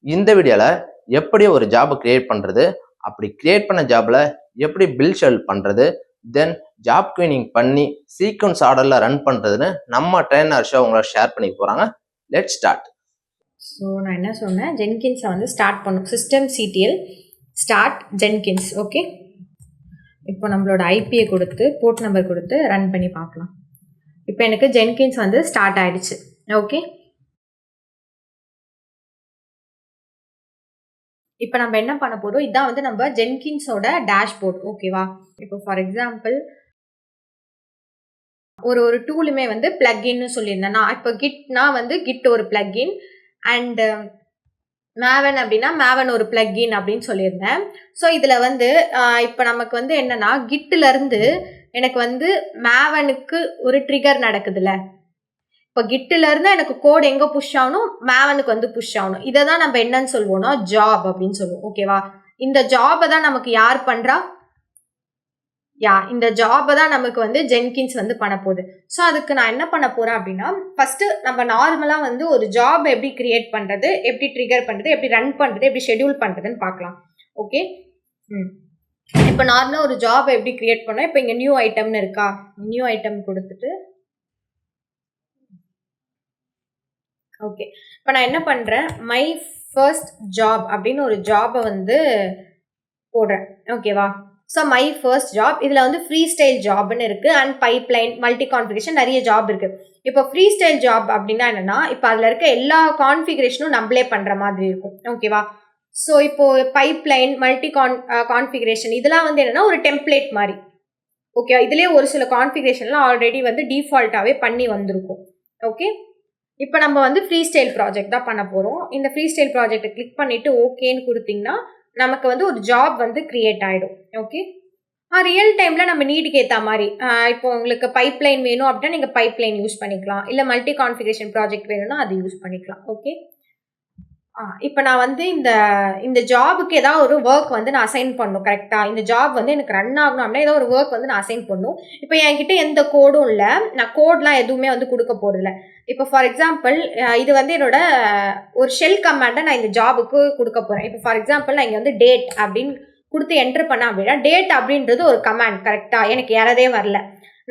இந்த வீடியோவில் எப்படி ஒரு ஜாபை கிரியேட் பண்ணுறது, அப்படி கிரியேட் பண்ண ஜாபில் எப்படி பில் ஷெல் பண்ணுறது, தென் ஜாப் குவீனிங் பண்ணி சீக்வன்ஸ் ஆர்டரில் ரன் பண்ணுறதுன்னு நம்ம ட்ரெயினர் ஷோ உங்களை ஷேர் பண்ணி போகிறாங்க. Let start. ஸோ நான் என்ன சொன்னேன், ஜென்கின்ஸை வந்து ஸ்டார்ட் பண்ணும். System CTL start Jenkins. Okay, இப்போ நம்மளோட ஐபியை கொடுத்து போர்ட் நம்பர் கொடுத்து ரன் பண்ணி பார்க்கலாம். இப்போ எனக்கு ஜென்கின்ஸ் வந்து ஸ்டார்ட் ஆகிடுச்சு. ஓகே, இப்போ நம்ம என்ன பண்ண போதும், இதான் வந்து நம்ம ஜென்கின்ஸோட டேஷ்போர்ட். ஓகேவா, இப்போ ஃபார் எக்ஸாம்பிள் ஒரு டூலுமே வந்து பிளக்இன்னு சொல்லியிருந்தேன். நான் இப்போ கிட்னா வந்து கிட் ஒரு பிளக்இன், அண்ட் மேவன் அப்படின்னா மேவன் ஒரு பிளக்இன் அப்படின்னு சொல்லியிருந்தேன். ஸோ இதில் வந்து இப்போ நமக்கு வந்து என்னன்னா, கிட்டிலேருந்து எனக்கு வந்து மேவனுக்கு ஒரு ட்ரிகர் நடக்குதுல்ல. இப்போ கிட்டிலேருந்து எனக்கு கோட் எங்கே புஷ் ஆகணும், மேவனுக்கு வந்து புஷ் ஆகணும். இதை தான் நம்ம என்னன்னு சொல்லுவோம்னா ஜாப் அப்படின்னு சொல்லுவோம். ஓகேவா, இந்த ஜாபை தான் நமக்கு யார் பண்ணுறா, இந்த ஜாபை தான் நமக்கு வந்து ஜென்கின்ஸ் வந்து பண்ண போகுது. ஸோ அதுக்கு நான் என்ன பண்ண போகிறேன் அப்படின்னா, ஃபஸ்ட்டு நம்ம நார்மலாக வந்து ஒரு ஜாப் எப்படி கிரியேட் பண்ணுறது, எப்படி ட்ரிகர் பண்ணுறது, எப்படி ரன் பண்ணுறது, எப்படி ஷெடியூல் பண்ணுறதுன்னு பார்க்கலாம். ஓகே, இப்போ நார்மலாக ஒரு ஜாப் எப்படி கிரியேட் பண்ணோம். இப்போ இங்கே நியூ ஐட்டம்னு இருக்கா, நியூ ஐட்டம் கொடுத்துட்டு ஓகே, இப்போ நான் என்ன பண்ணுறேன், மை ஃபர்ஸ்ட் ஜாப் அப்படின்னு ஒரு ஜாபை வந்து போடுறேன். ஓகேவா, ஸோ மை ஃபர்ஸ்ட் ஜாப், இதில் வந்து ஃப்ரீ ஸ்டைல் ஜாப்னு இருக்குது, அண்ட் பைப்லைன், மல்டி கான்ஃபிகரேஷன், நிறைய ஜாப் இருக்குது. இப்போ ஃப்ரீ ஸ்டைல் ஜாப் அப்படின்னா என்னென்னா, இப்போ அதில் இருக்க எல்லா கான்ஃபிகரேஷனும் நம்மளே பண்ணுற மாதிரி இருக்கும். ஓகேவா, ஸோ இப்போது பைப்லைன், மல்டி கான்ஃபிகரேஷன் இதெல்லாம் வந்து என்னென்னா ஒரு டெம்ப்ளேட் மாதிரி. ஓகே, இதுலேயே ஒரு சில கான்ஃபிகரேஷன்லாம் ஆல்ரெடி வந்து டிஃபால்ட்டாகவே பண்ணி வந்திருக்கும். ஓகே, இப்போ நம்ம வந்து ஃப்ரீ ஸ்டைல் ப்ராஜெக்ட் தான் பண்ண போகிறோம். இந்த ஃப்ரீ ஸ்டைல் ப்ராஜெக்டை கிளிக் பண்ணிவிட்டு ஓகேன்னு கொடுத்தீங்கன்னா நமக்கு வந்து ஒரு ஜாப் வந்து கிரியேட் ஆகிடும். ஓகே, ரியல் டைமில் நம்ம நீடுக்கு ஏற்ற மாதிரி, இப்போ உங்களுக்கு பைப்லைன் வேணும் அப்படின்னா நீங்கள் பைப்லைன் யூஸ் பண்ணிக்கலாம், இல்லை மல்டி கான்ஃபிகரேஷன் ப்ராஜெக்ட் வேணும்னா அது யூஸ் பண்ணிக்கலாம். ஓகே, இப்போ நான் வந்து இந்த ஜாபுக்கு ஏதாவது ஒரு ஒர்க் வந்து நான் அசைன் பண்ணணும். கரெக்டாக இந்த ஜாப் வந்து எனக்கு ரன் ஆகணும் அப்படின்னா ஏதாவது ஒரு ஒர்க் வந்து நான் அசைன் பண்ணணும். இப்போ என்கிட்ட எந்த கோடும் இல்லை, நான் கோட்லாம் எதுவுமே வந்து கொடுக்க போகிறதில்ல. இப்போ ஃபார் எக்ஸாம்பிள் இது வந்து என்னோட ஒரு ஷெல் கமாண்டை நான் இந்த ஜாபுக்கு கொடுக்க போகிறேன். இப்போ ஃபார் எக்ஸாம்பிள் நான் இங்கே வந்து டேட் அப்படின்னு கொடுத்து என்ட்ரு பண்ணேன் அப்படின்னா, டேட் அப்படின்றது ஒரு கமாண்ட். கரெக்டாக எனக்கு யாரதே வரல,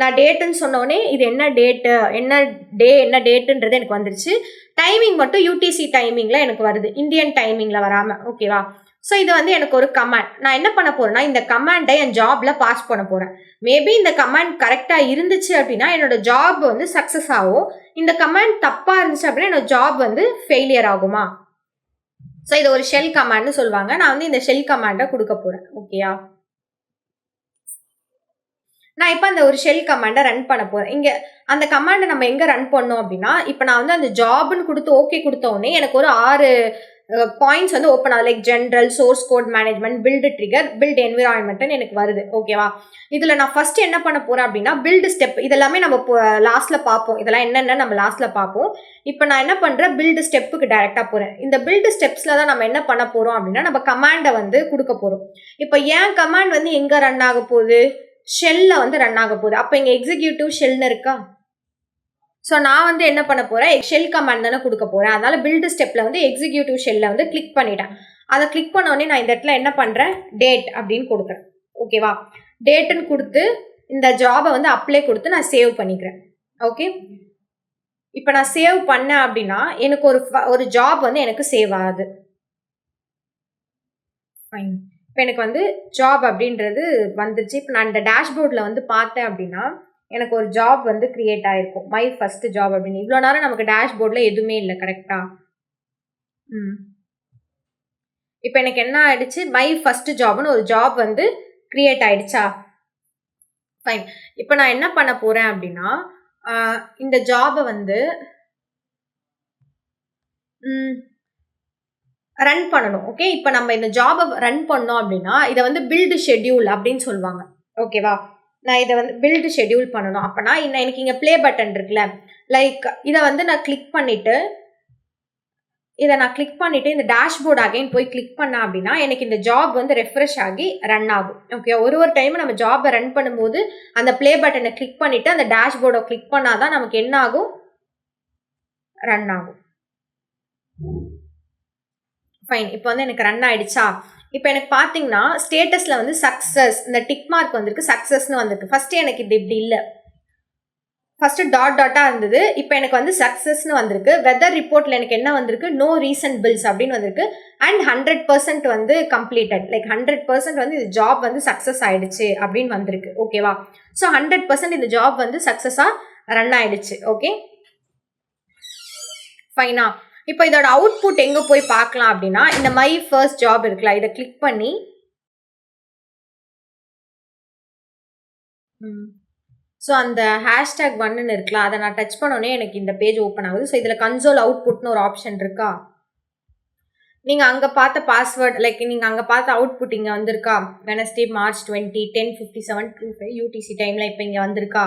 நான் டேட்டுன்னு சொன்னோடனே இது என்ன டேட்டு, என்ன டே, என்ன டேட்டுன்றது எனக்கு வந்துருச்சு. டைமிங் மட்டும் யூடிசி டைமிங்கில் எனக்கு வருது, இந்தியன் டைமிங்கில் வராமல். ஓகேவா, ஸோ இது வந்து எனக்கு ஒரு கமாண்ட். நான் என்ன பண்ண போகிறேன்னா, இந்த கமாண்டை என் ஜாபில் பாஸ் பண்ண போகிறேன். மேபி இந்த கமாண்ட் கரெக்டாக இருந்துச்சு அப்படின்னா என்னோட ஜாப் வந்து சக்ஸஸ் ஆகும். இந்த கமாண்ட் தப்பாக இருந்துச்சு அப்படின்னா என்னோட ஜாப் வந்து ஃபெயிலியர் ஆகுமா. ஸோ இது ஒரு ஷெல் கமாண்ட்னு சொல்லுவாங்க. நான் வந்து இந்த ஷெல் கமாண்டை கொடுக்க போகிறேன். ஓகேயா, நான் இப்போ அந்த ஒரு ஷெல் கமாண்டை ரன் பண்ண போகிறேன். இங்கே அந்த கமாண்டை நம்ம எங்கே ரன் பண்ணோம் அப்படின்னா, இப்போ நான் வந்து அந்த ஜாப்னு கொடுத்து ஓகே கொடுத்த உடனே எனக்கு ஒரு 6 பாயிண்ட்ஸ் வந்து ஓப்பன் ஆகுது. Like general, source code management, build trigger, build என்விரான்மெண்ட்னு எனக்கு வருது. ஓகேவா, இதில் நான் ஃபர்ஸ்ட் என்ன பண்ண போகிறேன் அப்படின்னா, பில்டு ஸ்டெப் இதெல்லாமே நம்ம லாஸ்ட்டில் பார்ப்போம். இதெல்லாம் என்னென்ன நம்ம லாஸ்ட்டில் பார்ப்போம். இப்போ நான் என்ன பண்ணுறேன், பில்டு ஸ்டெப்புக்கு டைரெக்டாக போகிறேன். இந்த பில்டு ஸ்டெப்ஸில் தான் நம்ம என்ன பண்ண போகிறோம் அப்படின்னா, நம்ம கமாண்டை வந்து கொடுக்க போகிறோம். இப்போ ஏன் கமாண்ட் வந்து எங்கே ரன் ஆக போகுது, ஷெல்ல வந்து ரன் ஆக போகுது. அப்போ இங்கே எக்ஸிக்யூட்டிவ் ஷெல்னு இருக்கா. ஸோ நான் வந்து என்ன பண்ண போகிறேன், ஷெல் கமாண்ட் தானே கொடுக்க போகிறேன். அதனால பில்டு ஸ்டெப்பில் வந்து எக்ஸிக்யூட்டிவ் ஷெல்லை வந்து கிளிக் பண்ணிட்டேன். அதை கிளிக் பண்ணோடனே நான் இந்த இடத்துல என்ன பண்ணுறேன், டேட் அப்படின்னு கொடுக்குறேன். ஓகேவா, டேட்டுன்னு கொடுத்து இந்த ஜாபை வந்து அப்ளை கொடுத்து நான் சேவ் பண்ணிக்கிறேன். ஓகே, இப்போ நான் சேவ் பண்ணேன் அப்படின்னா எனக்கு ஒரு ஜாப் வந்து எனக்கு சேவ் ஆகுது. ஃபைன், இப்போ எனக்கு வந்து ஜாப் அப்படின்றது வந்துருச்சு. இப்போ நான் இந்த டேஷ்போர்டில் வந்து பார்த்தேன் அப்படின்னா எனக்கு ஒரு ஜாப் வந்து கிரியேட் ஆகிருக்கும், மை ஃபர்ஸ்ட் ஜாப் அப்படின்னு. இவ்வளோ நேரம் நமக்கு டேஷ்போர்டில் எதுவுமே இல்லை. கரெக்டாக, இப்போ எனக்கு என்ன ஆயிடுச்சு, மை ஃபர்ஸ்ட் ஜாப்னு ஒரு ஜாப் வந்து கிரியேட் ஆயிடுச்சா. ஃபைன், இப்போ நான் என்ன பண்ண போகிறேன் அப்படின்னா, இந்த ஜாபை வந்து ரன் பண்ணணும். ஓகே, இப்போ நம்ம இந்த ஜாபை ரன் பண்ணோம் அப்படின்னா இதை வந்து பில்டு ஷெட்யூல் அப்படின்னு சொல்லுவாங்க. ஓகேவா, நான் இதை வந்து பில்டு ஷெட்யூல் பண்ணணும். அப்போனா எனக்கு இங்கே ப்ளே பட்டன் இருக்குல்ல, லைக் இதை வந்து நான் கிளிக் பண்ணிவிட்டு இந்த டேஷ்போர்ட் அகைன் போய் கிளிக் பண்ணேன் அப்படின்னா எனக்கு இந்த ஜாப் வந்து ரெஃப்ரெஷ் ஆகி ரன் ஆகும். ஓகே, ஒரு டைம் நம்ம ஜாபை ரன் பண்ணும்போது அந்த ப்ளே பட்டனை கிளிக் பண்ணிவிட்டு அந்த டேஷ்போர்டை கிளிக் பண்ணாதான் நமக்கு என்ன ஆகும், ரன் ஆகும். ஃபைன். இப்போ வந்து எனக்கு ரன் ஆயிடுச்சா? இப்போ எனக்கு பார்த்தீங்கன்னா ஸ்டேட்டஸில் வந்து சக்ஸஸ் இந்த டிக் மார்க் வந்திருக்கு, சக்ஸஸ்னு வந்திருக்கு. ஃபர்ஸ்ட் எனக்கு இது இப்படி இல்லை, ஃபர்ஸ்ட் டாட் டாட்டா இருந்தது. இப்போ எனக்கு வந்து சக்ஸஸ்னு வந்திருக்கு. வெதர் ரிப்போர்ட்ல எனக்கு என்ன வந்திருக்கு, நோ ரீசன்ட் பில்ஸ் அப்படின்னு வந்திருக்கு. அண்ட் 100% வந்து கம்ப்ளீட்டட், லைக் 100% வந்து இந்த ஜாப் வந்து சக்ஸஸ் ஆயிடுச்சு அப்படின்னு வந்திருக்கு. ஓகேவா? ஸோ 100% இந்த ஜாப் வந்து சக்ஸஸா ரன் ஆயிடுச்சு. ஓகே ஃபைனா? இப்போ இதோட அவுட்புட் எங்க போய் பார்க்கலாம் அப்படின்னா, இந்த மை ஃபர்ஸ்ட் ஜாப் இருக்குல்ல, இதை கிளிக் பண்ணி ஸோ அந்த ஹேஷ்டேக் 1ன்னு இருக்குல்ல, அதை நான் டச் பண்ணோன்னே எனக்கு இந்த பேஜ் ஓப்பன் ஆகுது. ஸோ இதில் கன்சோல் அவுட்புட்னு ஒரு ஆப்ஷன் இருக்கா? நீங்கள் அங்கே பார்த்த பாஸ்வேர்ட், லைக் நீங்கள் அங்கே பார்த்த அவுட்புட் இங்கே வந்திருக்கா? வெனஸ்டே மார்ச் 20 10:57 யூடிசி டைமில் இப்போ இங்கே வந்திருக்கா?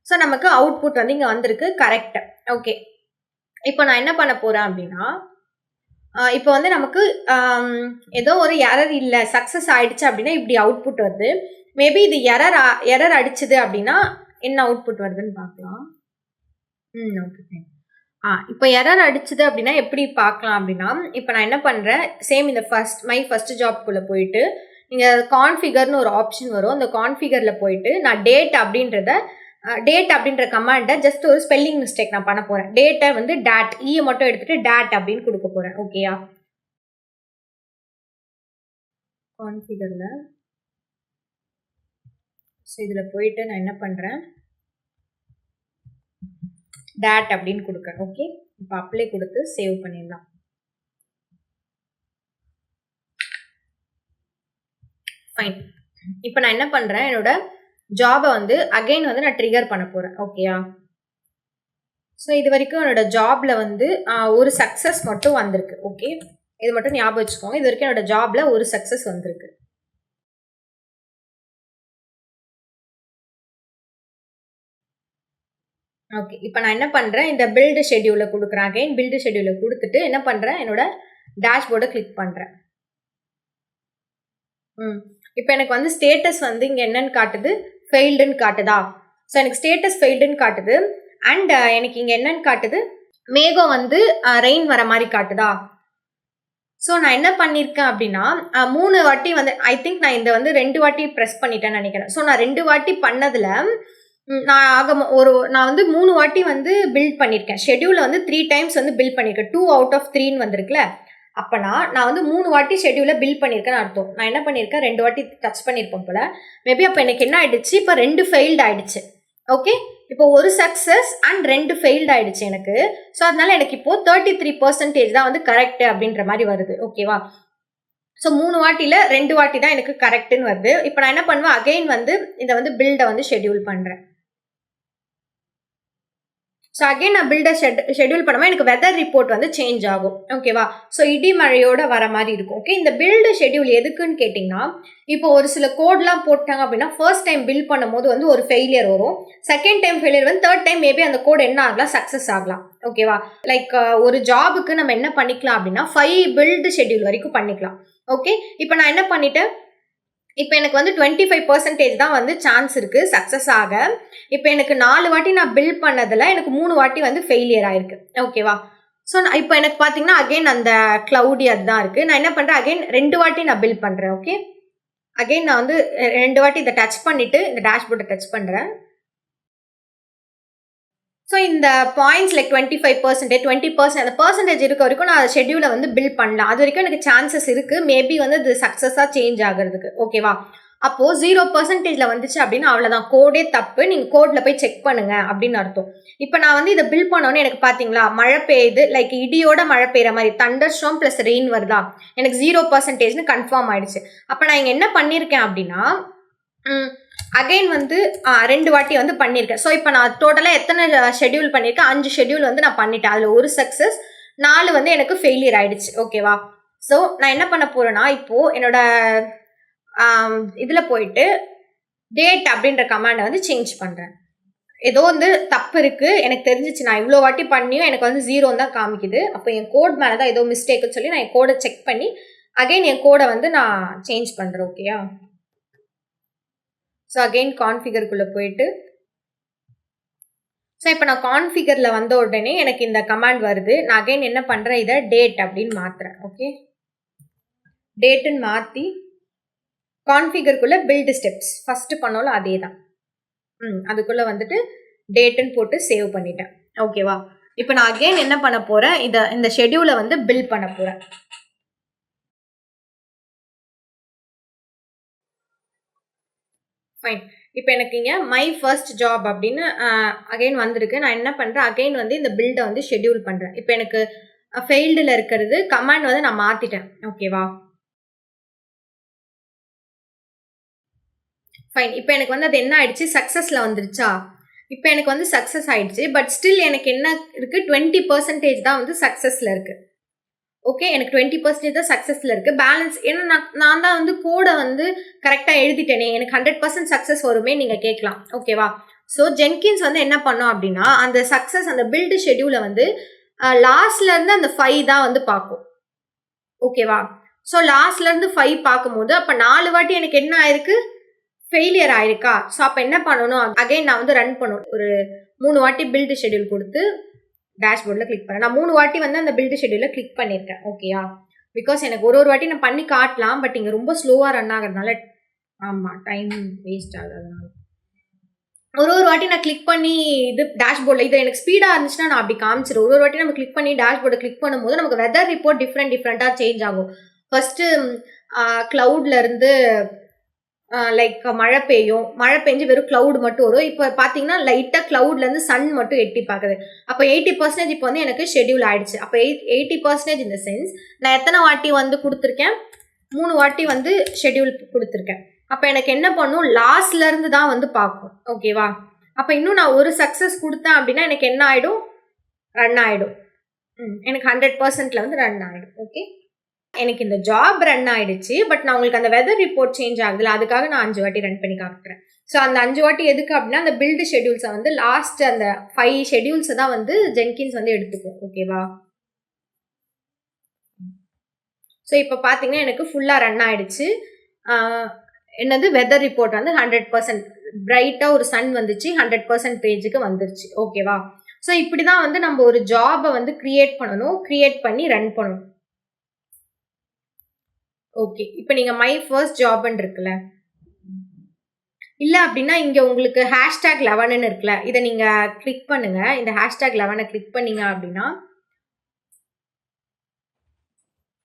ஸோ நமக்கு அவுட்புட் வந்து இங்கே வந்திருக்கு. கரெக்ட். ஓகே, இப்போ நான் என்ன பண்ண போகிறேன் அப்படின்னா, இப்போ வந்து நமக்கு ஏதோ ஒரு எரர் இல்லை, சக்ஸஸ் ஆயிடுச்சு அப்படின்னா இப்படி அவுட்புட் வருது. மேபி இது எரர் அடிச்சுது அப்படின்னா என்ன அவுட்புட் வருதுன்னு பார்க்கலாம். ஓகே. இப்போ எரர் அடிச்சுது அப்படின்னா எப்படி பார்க்கலாம் அப்படின்னா, இப்போ நான் என்ன பண்ணுறேன், சேம் இந்த மை ஃபர்ஸ்ட் ஜாப்குள்ளே போயிட்டு நீங்கள் கான்ஃபிகர்னு ஒரு ஆப்ஷன் வரும். அந்த கான்ஃபிகரில் போயிட்டு நான் டேட் அப்படின்ற கமாண்டை ஜஸ்ட் ஒரு ஸ்பெல்லிங் மிஸ்டேக் நான் பண்ண போகிறேன். டேட்டை வந்து டேட் மட்டும் எடுத்துட்டு டேட் அப்படின்னு கொடுக்க போகிறேன். ஓகேயா? கான்ஃபிகரில் ஸோ இதில் போயிட்டு நான் என்ன பண்ணுறேன், டேட் அப்படின்னு கொடுக்குறேன். ஓகே, இப்போ அப்ளை கொடுத்து சேவ் பண்ணிடலாம். ஃபைன். இப்போ நான் என்ன பண்ணுறேன், என்னோட ஜாபை வந்து அகைன் வந்து நான் ட்ரிகர் பண்ண போகிறேன். ஓகேயா? ஸோ இது வரைக்கும் என்னோட ஜாப்ல வந்து ஒரு சக்ஸஸ் மட்டும் வந்திருக்கு. ஓகே, இது மட்டும் ஞாபகம் வச்சுக்கோங்க. இது வரைக்கும் என்னோட ஜாப்ல ஒரு சக்ஸஸ் வந்திருக்கு. ஓகே, இப்போ நான் என்ன பண்ணுறேன், இந்த பில்டு ஷெட்யூலை கொடுக்குறேன். அகைன் பில்டு ஷெட்யூலை கொடுத்துட்டு என்ன பண்ணுறேன், என்னோட டேஷ்போர்டை கிளிக் பண்ணுறேன். இப்போ எனக்கு வந்து ஸ்டேட்டஸ் வந்து இங்கே என்னன்னு காட்டுது, ஃபெயில்டுன்னு காட்டுதா? ஸோ எனக்கு ஸ்டேட்டஸ் ஃபெயில்டுன்னு காட்டுது. அண்ட் எனக்கு இங்கே என்னன்னு காட்டுது, மேகம் வந்து ரெயின் வர மாதிரி காட்டுதா? ஸோ நான் என்ன பண்ணியிருக்கேன் அப்படின்னா 3 வாட்டி வந்து ஐ திங்க் நான் இந்த வந்து 2 வாட்டி ப்ரெஸ் பண்ணிட்டேன்னு நினைக்கிறேன். ஸோ நான் 2 வாட்டி பண்ணதில் நான் வந்து 3 வாட்டி வந்து பில்ட் பண்ணியிருக்கேன். ஷெட்யூலில் வந்து 3 டைம்ஸ் வந்து பில்ட் பண்ணியிருக்கேன். 2 out of 3ன்னு வந்திருக்குல்ல. அப்போனா நான் வந்து 3 வாட்டி ஷெட்யூலை பில்ட் பண்ணியிருக்கேன்னு அர்த்தம். நான் என்ன பண்ணியிருக்கேன், 2 வாட்டி டச் பண்ணியிருப்பேன் போல. மேபி அப்போ எனக்கு என்ன ஆயிடுச்சு, இப்போ 2 ஃபெயில்டு ஆயிடுச்சு. ஓகே, இப்போ ஒரு சக்ஸஸ் அண்ட் 2 ஃபெயில்டு ஆயிடுச்சு எனக்கு. ஸோ அதனால எனக்கு இப்போ 33% தான் வந்து கரெக்ட் அப்படின்ற மாதிரி வருது. ஓகேவா? ஸோ 3 வாட்டியில் 2 வாட்டி தான் எனக்கு கரெக்டுன்னு வருது. இப்போ நான் என்ன பண்ணுவேன், அகைன் வந்து இதை வந்து பில்டை வந்து ஷெட்யூல் பண்ணுறேன். ஸோ அகைன் நான் பில்டை ஷெட்யூல் பண்ணாமல் எனக்கு வெதர் ரிப்போர்ட் வந்து சேஞ்ச் ஆகும். ஓகேவா? ஸோ இடி மழையோட வர மாதிரி இருக்கும். ஓகே, இந்த பில்டு ஷெட்யூல் எதுக்குன்னு கேட்டிங்கன்னா, இப்போ ஒரு சில கோட்லாம் போட்டாங்க அப்படின்னா ஃபர்ஸ்ட் டைம் பில்ட் பண்ணும்போது வந்து ஒரு ஃபெயிலியர் வரும். செகண்ட் டைம் ஃபெயிலியர் வந்து தேர்ட் டைம் மேபி அந்த கோட் என்ன ஆகலாம், சக்ஸஸ் ஆகலாம். ஓகேவா? லைக் ஒரு ஜாபுக்கு நம்ம என்ன பண்ணிக்கலாம் அப்படின்னா 5 பில்டு ஷெட்யூல் வரைக்கும் பண்ணிக்கலாம். ஓகே, இப்போ நான் என்ன பண்ணிட்டேன், இப்போ எனக்கு வந்து 25% தான் வந்து சான்ஸ் இருக்குது சக்ஸஸ் ஆக. இப்போ எனக்கு 4 வாட்டி நான் பில்ட் பண்ணதில் எனக்கு 3 வாட்டி வந்து ஃபெயிலியர் ஆயிருக்கு. ஓகேவா? ஸோ நான் இப்போ எனக்கு பார்த்தீங்கன்னா அகைன் அந்த க்ளவுடி அதுதான் இருக்குது. நான் என்ன பண்ணுறேன், அகைன் 2 வாட்டி நான் பில்ட் பண்ணுறேன். ஓகே, அகைன் நான் வந்து 2 வாட்டி இதை டச் பண்ணிவிட்டு இந்த டேஷ்போர்டை டச் பண்ணுறேன். ஸோ இந்த பாயிண்ட்ஸ் லைக் 25%, 20% அந்த பர்சன்டேஜ் இருக்க வரைக்கும் நான் ஷெட்யூலை வந்து பில்ட் பண்ணலாம். அது வரைக்கும் எனக்கு சான்சஸ் இருக்குது மேபி வந்து அது சக்ஸஸாக சேஞ்ச் ஆகிறதுக்கு. ஓகேவா? அப்போது 0%ல் வந்துச்சு அப்படின்னா அவ்வளோதான், கோடே தப்பு, நீங்கள் கோடில் போய் செக் பண்ணுங்க அப்படின்னு அர்த்தம். இப்போ நான் வந்து இதை பில்ட் பண்ணோன்னே எனக்கு பார்த்தீங்களா மழை பெய்யுது, லைக் இடியோட மழை பெய்கிற மாதிரி தண்டர் ஸ்டார்ம் ப்ளஸ் ரெயின் வருதா, எனக்கு 0%ன்னு கன்ஃபார்ம் ஆயிடுச்சு. அப்போ நான் இங்கே என்ன பண்ணியிருக்கேன் அப்படின்னா அகைன் வந்து 2 வாட்டி வந்து பண்ணியிருக்கேன். ஸோ இப்போ நான் டோட்டலாக எத்தனை ஷெட்யூல் பண்ணியிருக்கேன், 5 ஷெட்யூல் வந்து நான் பண்ணிட்டேன். அதில் ஒரு சக்ஸஸ், 4 வந்து எனக்கு ஃபெயிலியர் ஆயிடுச்சு. ஓகேவா? ஸோ நான் என்ன பண்ண போகிறேன்னா, இப்போது என்னோட இதில் போயிட்டு டேட் அப்படின்ற கமாண்டை வந்து சேஞ்ச் பண்ணுறேன். ஏதோ வந்து தப்பு இருக்குது எனக்கு தெரிஞ்சிச்சு, நான் இவ்வளோ வாட்டி பண்ணியும் எனக்கு வந்து 0 தான் காமிக்குது. அப்போ என் கோட் மேலே தான் ஏதோ மிஸ்டேக்குன்னு சொல்லி நான் என் கோடை செக் பண்ணி அகைன் என் கோடை வந்து நான் சேஞ்ச் பண்ணுறேன். ஓகேயா? ஸோ அகெயின் கான்ஃபிகருக்குள்ளே போயிட்டு ஸோ இப்போ நான் கான்ஃபிகரில் வந்த உடனே எனக்கு இந்த கமாண்ட் வருது. நான் அகைன் என்ன பண்ணுறேன், இதை டேட் அப்படின்னு மாற்றுறேன். ஓகே, டேட்டுன்னு மாற்றி கான்ஃபிகருக்குள்ளே பில்டு ஸ்டெப்ஸ் ஃபஸ்ட்டு பண்ணோம்ல அதே தான். அதுக்குள்ளே வந்துட்டு டேட்டுன்னு போட்டு சேவ் பண்ணிட்டேன். ஓகேவா? இப்போ நான் அகெயின் என்ன பண்ண போகிறேன், இந்த ஷெடியூலை வந்து பில்ட் பண்ண போகிறேன். ஃபைன். இப்போ எனக்கு இங்கே மை ஃபர்ஸ்ட் ஜாப் அப்படின்னு அகெயின் வந்திருக்கு. நான் என்ன பண்ணுறேன், அகெயின் வந்து இந்த பில்டை வந்து ஷெடியூல் பண்ணுறேன். இப்போ எனக்கு ஃபெயில்டில் இருக்கிறது கமாண்ட் வந்து நான் மாற்றிட்டேன். ஓகேவா? ஃபைன். இப்போ எனக்கு வந்து அது என்ன ஆயிடுச்சு, சக்ஸஸில் வந்துருச்சா? இப்போ எனக்கு வந்து சக்ஸஸ் ஆயிடுச்சு. பட் ஸ்டில் எனக்கு என்ன இருக்குது, 20% தான் வந்து சக்ஸஸில் இருக்குது. ஓகே, எனக்கு 20% தான் சக்ஸஸில் இருக்குது. பேலன்ஸ் ஏன்னா நான் தான் வந்து கோடை வந்து கரெக்டாக எழுதிட்டேனே, எனக்கு 100% சக்ஸஸ் வருமே நீங்கள் கேட்கலாம். ஓகேவா? ஸோ ஜென்கின்ஸ் வந்து என்ன பண்ணோம் அப்படின்னா, அந்த சக்ஸஸ் அந்த பில்டு ஷெடியூலை வந்து லாஸ்ட்லேருந்து அந்த 5 தான் வந்து பார்க்கும். ஓகேவா? ஸோ லாஸ்ட்லேருந்து 5 பார்க்கும்போது அப்போ 4 வாட்டி எனக்கு என்ன ஆயிருக்கு, ஃபெயிலியர் ஆயிருக்கா? ஸோ அப்போ என்ன பண்ணணும், அகைன் நான் வந்து ரன் பண்ணணும். ஒரு 3 வாட்டி பில்டு ஷெடியூல் கொடுத்து டேஷ்போர்டில் கிளிக் பண்ணேன். நான் 3 வாட்டி வந்து அந்த பில்டு ஷெடியூலில் கிளிக் பண்ணியிருக்கேன். ஓகேயா? பிகாஸ் எனக்கு ஒரு வாட்டி நான் பண்ணி காட்டலாம், பட் இங்கே ரொம்ப ஸ்லோவாக ரன் ஆகிறதுனால ஆமாம் டைம் வேஸ்ட் ஆகுது. அதனால ஒரு வாட்டி நான் கிளிக் பண்ணி இது டேஷ்போர்டில் இது எனக்கு ஸ்பீடாக இருந்துச்சுன்னா நான் அப்படி காமிச்சிடும். ஒரு வாட்டி நம்ம கிளிக் பண்ணி டேஷ்போர்டை கிளிக் பண்ணும்போது நமக்கு வெதர் ரிப்போர்ட் டிஃப்ரெண்ட்டாக சேஞ்ச் ஆகும். ஃபர்ஸ்ட்டு க்ளவுட்லேருந்து லைக் மழை பெஞ்சு வெறும் க்ளவுட் மட்டும் வரும். இப்போ பார்த்தீங்கன்னா லைட்டாக க்ளவுட்லேருந்து சன் மட்டும் எட்டி பார்க்குது. அப்போ 80% இப்போ வந்து எனக்கு ஷெடியூல் ஆயிடுச்சு. அப்போ 80% இந்த சென்ஸ் நான் எத்தனை வாட்டி வந்து கொடுத்துருக்கேன், 3 வாட்டி வந்து ஷெடியூல் கொடுத்துருக்கேன். அப்போ எனக்கு என்ன பண்ணும், லாஸ்ட்லேருந்து தான் வந்து பார்க்கும். ஓகேவா? அப்போ இன்னும் நான் ஒரு சக்ஸஸ் கொடுத்தேன் அப்படின்னா எனக்கு என்ன ஆகிடும், ரன் ஆகிடும். எனக்கு 100%ல வந்து ரன் ஆகிடும். ஓகே, எனக்கு இந்த ஜாப் ரன் ஆயிடுச்சு. பட் நான் உங்களுக்கு அந்த வெதர் ரிப்போர்ட் சேஞ்ச் ஆகுதுல, அதுக்காக நான் 5 வாட்டி ரன் பண்ணி காட்டுறேன். ஸோ அந்த 5 வாட்டி எதுக்கு அப்படின்னா, அந்த பில்டு ஷெடியூல்ஸை வந்து லாஸ்ட் அந்த 5 ஷெடியூல்ஸை தான் வந்து ஜென்கின்ஸ் வந்து எடுத்துக்கும். ஓகேவா? ஸோ இப்போ பார்த்தீங்கன்னா எனக்கு ஃபுல்லாக ரன் ஆயிடுச்சு. என்னது வெதர் ரிப்போர்ட் வந்து 100% பிரைட்டாக ஒரு சன் வந்துச்சு, 100% பேஜுக்கு வந்துருச்சு. ஓகேவா? ஸோ இப்படி தான் வந்து நம்ம ஒரு ஜாபை வந்து கிரியேட் பண்ணணும், கிரியேட் பண்ணி ரன் பண்ணணும். ஓகே, இப்போ நீங்கள் மை ஃபர்ஸ்ட் ஜாப்னு இருக்குல்ல, இல்லை அப்படின்னா இங்கே உங்களுக்கு #11 இருக்குல்ல, இதை நீங்கள் கிளிக் பண்ணுங்க. இந்த #11 கிளிக் பண்ணீங்க அப்படின்னா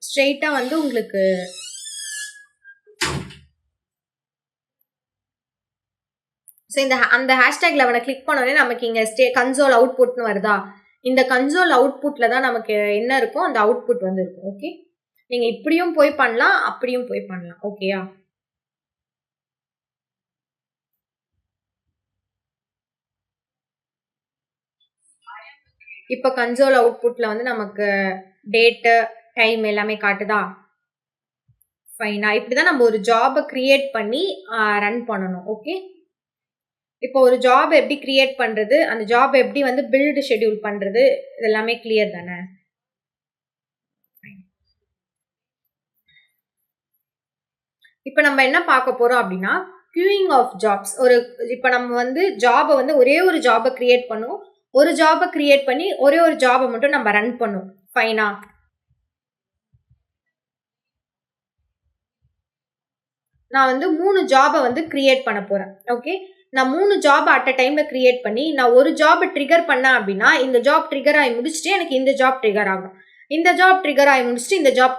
ஸ்ட்ரெயிட்டாக வந்து உங்களுக்கு ஸோ அந்த #11 கிளிக் பண்ணோடனே நமக்கு இங்கே கன்சோல் அவுட்புட்னு வருதா, இந்த கன்சோல் அவுட்புட்டில் தான் நமக்கு என்ன இருக்கும், அந்த அவுட்புட் வந்து இருக்கும். ஓகே, நீங்கள் இப்படியும் போய் பண்ணலாம், அப்படியும் போய் பண்ணலாம். ஓகேயா? இப்போ கன்சோல் அவுட்புட்டில் வந்து நமக்கு டேட்டு, டைம் எல்லாமே காட்டுதா? ஃபைனா, இப்படி தான் நம்ம ஒரு ஜாபை கிரியேட் பண்ணி ரன் பண்ணணும். ஓகே, இப்போ ஒரு ஜாப் எப்படி கிரியேட் பண்ணுறது, அந்த ஜாப் எப்படி வந்து பில்டு ஷெடியூல் பண்ணுறது, இதெல்லாமே கிளியர் தானே? இப்போ நம்ம என்ன பார்க்க போகிறோம் அப்படின்னா, queuing ஆஃப் ஜாப்ஸ். இப்போ நம்ம வந்து ஜாபை வந்து ஒரே ஒரு ஜாபை கிரியேட் பண்ணுவோம், ஒரு ஜாபை கிரியேட் பண்ணி ஒரே ஒரு ஜாபை மட்டும் நம்ம ரன் பண்ணுவோம். ஃபைனா, நான் வந்து 3 ஜாபை வந்து கிரியேட் பண்ண போகிறேன். ஓகே, நான் 3 ஜாப் அட் அ டைம்ல கிரியேட் பண்ணி நான் ஒரு ஜாப் ட்ரிகர் பண்ணேன் அப்படின்னா, இந்த ஜாப் ட்ரிகர் ஆகி முடிச்சுட்டு எனக்கு இந்த ஜாப் ட்ரிகர் ஆகும், இந்த ஜாப் ட்ரிகர் ஆகி முடிச்சுட்டு இந்த ஜாப்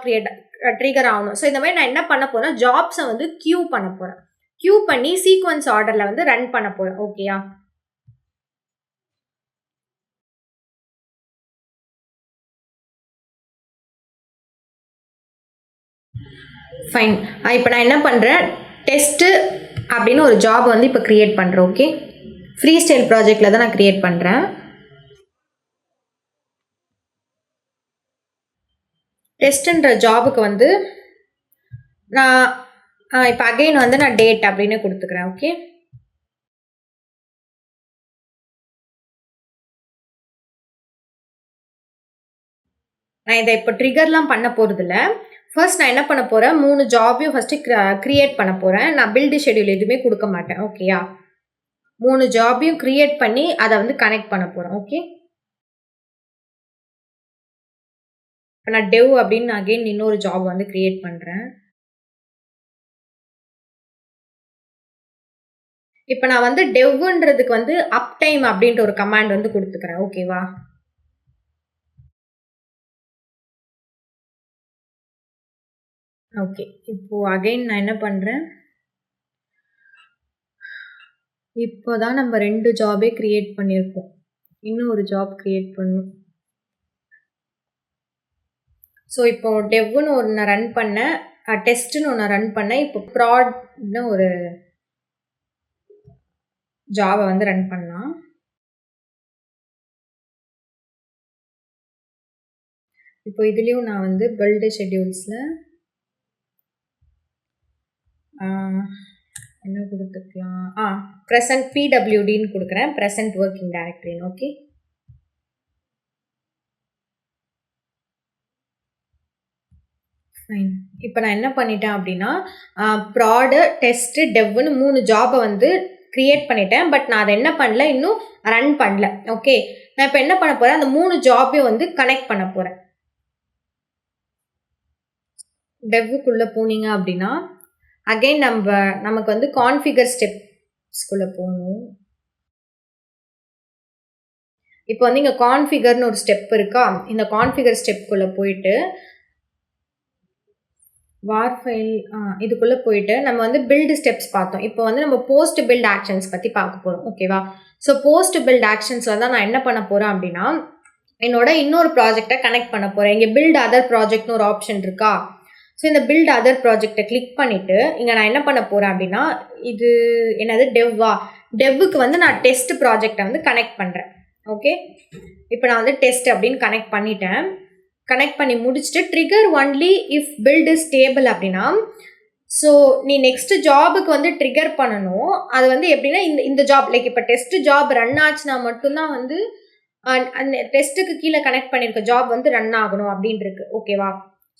ட்ரிகர் ஆகணும். ஸோ இந்த மாதிரி நான் என்ன பண்ண போறேன், ஜாப்ஸை வந்து கியூ பண்ண போறேன். கியூ பண்ணி சீக்வன்ஸ் ஆர்டர்ல வந்து ரன் பண்ண போறேன். ஓகேயா? ஃபைன். இப்போ நான் என்ன பண்றேன், டெஸ்ட் அப்படின்னு ஒரு ஜாப் வந்து இப்போ கிரியேட் பண்ணுறேன். ஓகே, ஃப்ரீ ஸ்டைல் ப்ராஜெக்டில் தான் நான் கிரியேட் பண்ணுறேன். டெஸ்ட்டுன்ற ஜாபுக்கு வந்து நான் இப்போ அகெயின் வந்து நான் டேட் அப்படின்னு கொடுத்துக்கிறேன். ஓகே, நான் இதை இப்போ ட்ரிகர்லாம் பண்ண போகிறதில்ல. ஃபர்ஸ்ட் நான் என்ன பண்ண போகிறேன், 3 ஜாபையும் ஃபஸ்ட்டு கிரியேட் பண்ண போகிறேன். நான் பில்டு ஷெடியூல் எதுவுமே கொடுக்க மாட்டேன். ஓகேயா? 3 ஜாபையும் கிரியேட் பண்ணி அதை வந்து கனெக்ட் பண்ண போகிறேன். ஓகே, இப்போ நான் டெவ் அப்படின்னு அகைன் இன்னொரு ஜாப் வந்து கிரியேட் பண்ணுறேன். இப்போ நான் வந்து டெவ்ன்றதுக்கு வந்து அப் டைம் அப்படின்ற ஒரு கமாண்ட் வந்து கொடுத்துக்கிறேன். ஓகேவா? ஓகே. இப்போ அகைன் நான் என்ன பண்றேன், இப்போதான் நம்ம 2 ஜாபே கிரியேட் பண்ணியிருக்கோம். இன்னும் ஒரு ஜாப் கிரியேட் பண்ணணும். ஸோ இப்போ டெவ்னு ஒன்று ரன் பண்ணேன், டெஸ்ட்னு ஒன்று ரன் பண்ணேன். இப்போ ப்ராட்னு ஒரு ஜாபை வந்து ரன் பண்ணலாம். இப்போ இதுலேயும் நான் வந்து பில்டு ஷெட்யூல்ஸில் என்ன கொடுத்துக்கலாம், ப்ரெசன்ட் பிடபிள்யூடின்னு கொடுக்குறேன், ப்ரெசன்ட் ஒர்க்கிங் டைரக்டரின்னு. Okay, fine. இப்போ நான் என்ன பண்ணிட்டேன் அப்படின்னா, ப்ராடு, டெஸ்ட்டு, டெவ்னு 3 ஜாபை வந்து கிரியேட் பண்ணிட்டேன். பட் நான் அதை என்ன பண்ணல, இன்னும் ரன் பண்ணல. ஓகே, நான் இப்போ என்ன பண்ண போகிறேன், அந்த 3 ஜாபையும் வந்து கனெக்ட் பண்ண போகிறேன். டெவ்வுக்குள்ளே போனீங்க அப்படின்னா அகைன் நமக்கு வந்து கான்ஃபிகர் ஸ்டெப்ஸ்குள்ளே போகணும். இப்போ வந்து இங்கே கான்ஃபிகர்னு ஒரு ஸ்டெப் இருக்கா, இந்த கான்ஃபிகர் ஸ்டெப்குள்ளே போயிட்டு வார் ஃபைல் இதுக்குள்ளே போயிட்டு நம்ம வந்து பில்டு ஸ்டெப்ஸ் பார்த்தோம். இப்போ வந்து நம்ம போஸ்ட் பில்ட் ஆக்ஷன்ஸ் பற்றி பார்க்க போகிறோம். ஓகேவா? ஸோ போஸ்ட் பில்ட் ஆக்ஷன்ஸில் தான் நான் என்ன பண்ண போகிறேன் அப்படின்னா, என்னோட இன்னொரு ப்ராஜெக்டை கனெக்ட் பண்ண போகிறேன். இங்கே பில்ட் அதர் ப்ராஜெக்ட்னு ஒரு ஆப்ஷன் இருக்கா, ஸோ இந்த பில்ட் அதர் ப்ராஜெக்டை கிளிக் பண்ணிவிட்டு இங்கே நான் என்ன பண்ண போகிறேன் அப்படின்னா, இது என்னது டெவ்வுக்கு வந்து நான் டெஸ்ட் ப்ராஜெக்டை வந்து கனெக்ட் பண்ணுறேன். ஓகே, இப்போ நான் வந்து டெஸ்ட் அப்படின்னு கனெக்ட் பண்ணிட்டேன். கனெக்ட் பண்ணி முடிச்சுட்டு trigger only if build is stable அப்படின்னா, ஸோ நீ நெக்ஸ்ட் ஜாபுக்கு வந்து ட்ரிகர் பண்ணணும். அது வந்து எப்படின்னா, இந்த ஜாப் லைக் இப்போ டெஸ்ட் ஜாப் ரன் ஆச்சுன்னா மட்டும்தான் வந்து அந்த டெஸ்ட்டுக்கு கீழே கனெக்ட் பண்ணியிருக்க ஜாப் வந்து ரன் ஆகணும் அப்படின்னு இருக்கு. ஓகேவா?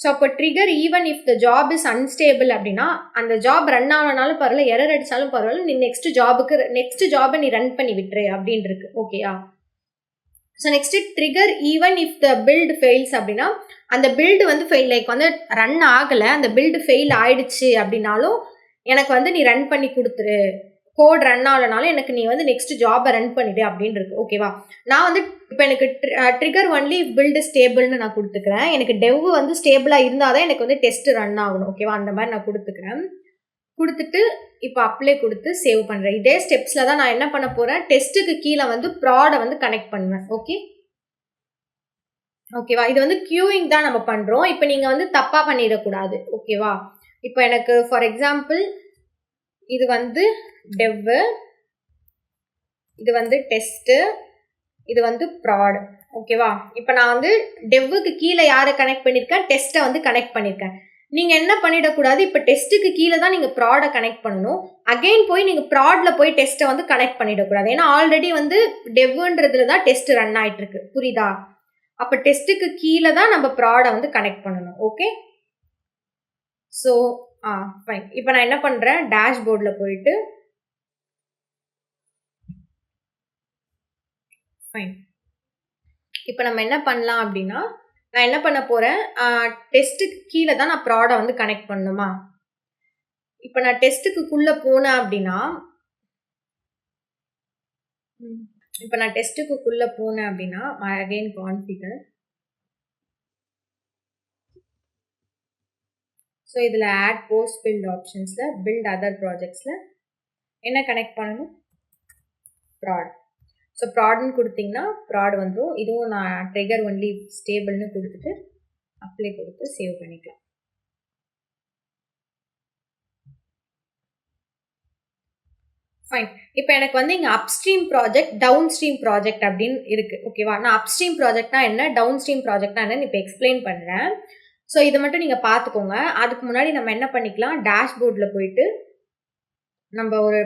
ஸோ அப்போ trigger even if the job is unstable அப்படின்னா, அந்த ஜாப் ரன் ஆனாலும் பரவாயில்ல, எரர் அடித்தாலும் பரவாயில்ல, நீ நெக்ஸ்ட் ஜாபை நீ ரன் பண்ணி விட்டுரு அப்படின்னு இருக்கு. ஓகேயா? So next trigger even if the build fails அப்படின்னா, அந்த பில்டு வந்து ஃபெயில் லைக் வந்து ரன் ஆகலை, அந்த பில்டு ஃபெயில் ஆயிடுச்சு அப்படின்னாலும் எனக்கு வந்து நீ ரன் பண்ணி கொடுத்துரு, கோட் ரன் ஆகலனாலும் எனக்கு நீ வந்து நெக்ஸ்ட் ஜாபை ரன் பண்ணிடு அப்படின்னு இருக்கு. ஓகேவா? நான் வந்து இப்போ எனக்கு ட்ரிகர் ஒன்லி பில்டு ஸ்டேபிள்னு நான் கொடுத்துக்கிறேன். எனக்கு டெவ் வந்து ஸ்டேபிளாக இருந்தால் தான் எனக்கு வந்து டெஸ்ட் ரன் ஆகணும். ஓகேவா? அந்த மாதிரி நான் கொடுத்துக்கிறேன். கொடுத்துட்டு இப்போ அப்ளை கொடுத்து சேவ் பண்ணுறேன். இதே ஸ்டெப்ஸில் தான் நான் என்ன பண்ண போகிறேன், டெஸ்ட்டுக்கு கீழே வந்து ப்ராடை வந்து கனெக்ட் பண்ணுவேன். ஓகேவா? இது வந்து கியூயிங் தான் நம்ம பண்ணுறோம். இப்போ நீங்கள் வந்து தப்பாக பண்ணிடக்கூடாது. ஓகேவா? இப்போ எனக்கு ஃபார் எக்ஸாம்பிள் இது வந்து டெவ்வு, இது வந்து டெஸ்ட்டு, இது வந்து ப்ராட். ஓகேவா? இப்போ நான் வந்து டெவ்வுக்கு கீழே யாரை கனெக்ட் பண்ணியிருக்கேன், டெஸ்ட்டை வந்து கனெக்ட் பண்ணியிருக்கேன். நீங்கள் என்ன பண்ணிடக்கூடாது, இப்போ டெஸ்ட்டுக்கு கீழே தான் நீங்கள் ப்ராடை கனெக்ட் பண்ணணும். அகெயின் போய் நீங்கள் ப்ராடில் போய் டெஸ்ட்டை வந்து கனெக்ட் பண்ணிடக்கூடாது. ஏன்னா ஆல்ரெடி வந்து டெவ்ன்றதுல தான் டெஸ்ட் ரன் ஆகிட்டு இருக்கு. புரியுதா? அப்போ டெஸ்ட்டுக்கு கீழே தான் நம்ம ப்ராடை வந்து கனெக்ட் பண்ணணும். Okay, so fine. இப்போ நான் என்ன பண்ணுறேன், டேஷ்போர்டில் போயிட்டு ஃபைன். இப்போ நம்ம என்ன பண்ணலாம் அப்படின்னா, நான் என்ன பண்ண போகிறேன், டெஸ்ட்டுக்கு கீழே தான் நான் ப்ராடை வந்து கனெக்ட் பண்ணணுமா. இப்போ நான் டெஸ்ட்டுக்குள்ளே போனேன் அப்படின்னா, இப்போ நான் டெஸ்ட்டுக்குள்ளே போனேன் அப்படின்னா அகைன் கான்ஃபிகர். ஸோ இதில் ஆட் போஸ்ட் பில்ட் ஆப்ஷன்ஸில் பில்ட் அதர் ப்ராஜெக்ட்ஸில் என்ன கனெக்ட் பண்ணணும், ப்ராட். ஸோ ப்ராட்னு கொடுத்தீங்கன்னா ப்ராட் வந்துடும். இதுவும் நான் ட்ரிகர் ஒன்லி ஸ்டேபிள்னு கொடுத்துட்டு அப்ளை கொடுத்து சேவ் பண்ணிக்கலாம். ஃபைன். இப்போ எனக்கு வந்து இங்கே upstream project, down stream project அப்படின்னு இருக்குது. ஓகேவா? நான் அப்ஸ்ட்ரீம் ப்ராஜெக்ட்னா என்ன, டவுன் ஸ்ட்ரீம் ப்ராஜெக்ட்னா என்னன்னு இப்போ எக்ஸ்பிளைன் பண்ணுறேன். ஸோ இதை மட்டும் நீங்கள் பார்த்துக்கோங்க. அதுக்கு முன்னாடி நம்ம என்ன பண்ணிக்கலாம், டேஷ்போர்டில் போயிட்டு நம்ம ஒரு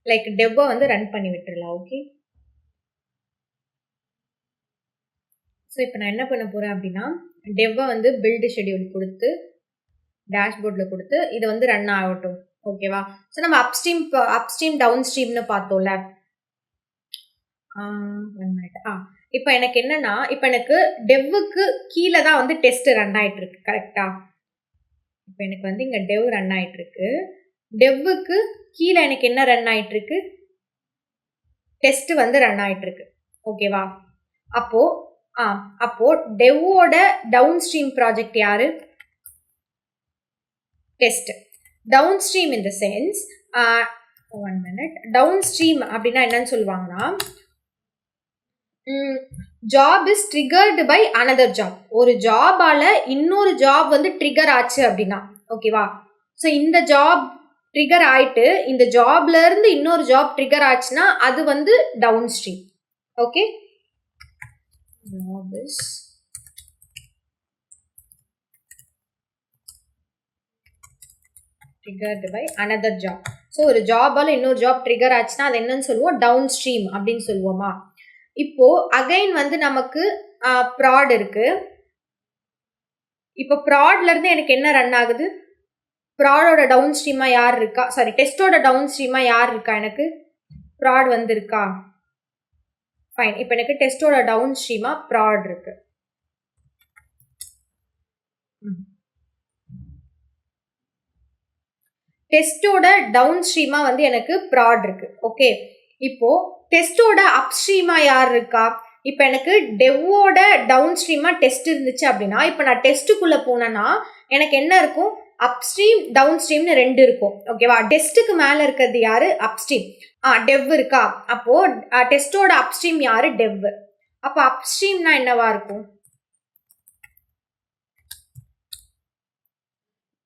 லைக் டெவ்வை வந்து ரன் பண்ணி விட்டுடலாம். ஓகே, ஸோ இப்போ நான் என்ன பண்ண போகிறேன் அப்படின்னா, டெவ்வை வந்து பில்டு ஷெட்யூல் கொடுத்து டேஷ்போர்டில் கொடுத்து இது வந்து ரன் ஆகட்டும். ஓகேவா? ஸோ நம்ம அப்ஸ்ட்ரீம் டவுன் ஸ்ட்ரீம்னு பார்த்தோம்ல, 1 மினிட். இப்போ எனக்கு என்னன்னா, இப்போ எனக்கு டெவ்வுக்கு கீழே தான் வந்து டெஸ்ட் ரன் ஆயிட்டு இருக்கு. கரெக்டா? இப்போ எனக்கு வந்து இங்க டெவ் ரன் ஆயிட்டு இருக்கு. டெவ்வுக்கு கீழே எனக்கு என்ன ரன் ஆயிட்டு இருக்கு? டெஸ்ட் வந்து ரன் ஆயிட்டு இருக்கு. ஓகேவா? அப்போ அப்போ டெவ்வோட டவுன் ஸ்ட்ரீம் ப்ராஜெக்ட் யாரு? Test. Down stream in the sense, 1 minute. Down stream அப்படின்னா என்னன்னு சொல்லுவாங்கன்னா, job is triggered by another job. ஒரு ஜாபால இன்னொரு ஜாப் வந்து ட்ரிகர் ஆச்சு அப்படின்னா, ஓகேவா? ஸோ இந்த ஜாப் ட்ரிகர் ஆயிட்டு இந்த ஜாப்ல இருந்து இன்னொரு ஜாப் ட்ரிகர் ஆச்சுன்னா அது வந்து down stream. Okay, job is triggered by another job. So ஒரு ஜாபால இன்னொரு ஜாப் ட்ரிகர் ஆச்சுன்னா அது என்னன்னு சொல்லுவோம்? டவுன் ஸ்ட்ரீம் அப்படின்னு சொல்லுவோமா? இப்போ அகைன் வந்து நமக்கு ப்ராட் இருக்கு. இப்போ ப்ராட்ல இருந்து எனக்கு என்ன ரன் ஆகுது? ப்ராடோட டவுன் ஸ்ட்ரீமா யார் இருக்கா? சாரி, டெஸ்டோட டவுன் ஸ்ட்ரீமா யார் இருக்கா? எனக்கு ப்ராட் வந்து இருக்கா? ஃபைன். இப்போ எனக்கு டெஸ்டோட டவுன் ஸ்ட்ரீமா ப்ராட் இருக்கு. டெஸ்டோட டவுன் ஸ்ட்ரீமா வந்து எனக்கு ப்ராட் இருக்கு. ஓகே, இப்போ டெஸ்டோட அப் ஸ்ட்ரீமா யார் இருக்கா? இப்போ எனக்கு டெவ்வோட டவுன் ஸ்ட்ரீமா டெஸ்ட் இருந்துச்சு அப்படின்னா, இப்போ நான் டெஸ்ட்டுக்குள்ள போனேன்னா எனக்கு என்ன இருக்கும்? அப் ஸ்ட்ரீம் டவுன் ஸ்ட்ரீம்னு 2 இருக்கும். ஓகேவா? டெஸ்ட்டுக்கு மேல இருக்கிறது யாரு? அப் ஸ்ட்ரீம். டெவ் இருக்கா? அப்போ டெஸ்டோட அப் ஸ்ட்ரீம் யாரு? டெவ். அப்போ அப் ஸ்ட்ரீம்னா என்னவா இருக்கும்?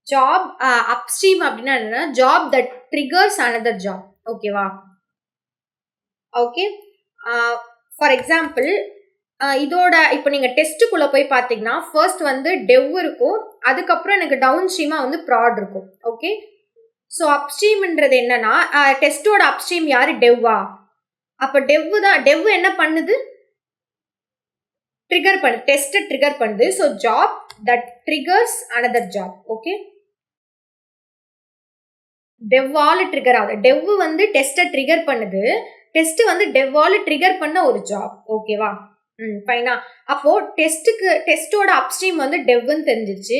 ஜாப் அப்ஸ்ட்ரீம் அப்படின்னா என்னன்னா, job that triggers another job. ஓகேவா? ஓகே, ஃபார் எக்ஸாம்பிள் இதோட இப்போ நீங்க டெஸ்ட்டுக்குள்ள போய் பார்த்தீங்கன்னா ஃபர்ஸ்ட் வந்து டெவ் இருக்கும், அதுக்கப்புறம் எனக்கு டவுன் ஸ்ட்ரீமா வந்து ப்ராட் இருக்கும். ஓகே, ஸோ அப்ஸ்ட்ரீம்ன்றது என்னன்னா, டெஸ்டோட அப்ஸ்ட்ரீம் யாரு? டெவ்வா. அப்போ டெவ் என்ன பண்ணுது? ட்ரிகர் பண்ணு, டெஸ்ட் ட்ரிகர் பண்ணுது. So job that triggers another job. Okay, டெவ்வால ட்ரிகர் ஆகுது. டெவ் வந்து டெஸ்ட்டை ட்ரிகர் பண்ணுது, டெஸ்ட் வந்து டெவ்வால ட்ரிகர் பண்ண ஒரு ஜாப். ஓகேவா? ஃபைனா. அப்போ டெஸ்டோட அப்ஸ்ட்ரீம் வந்து டெவ்னு தெரிஞ்சிருச்சு,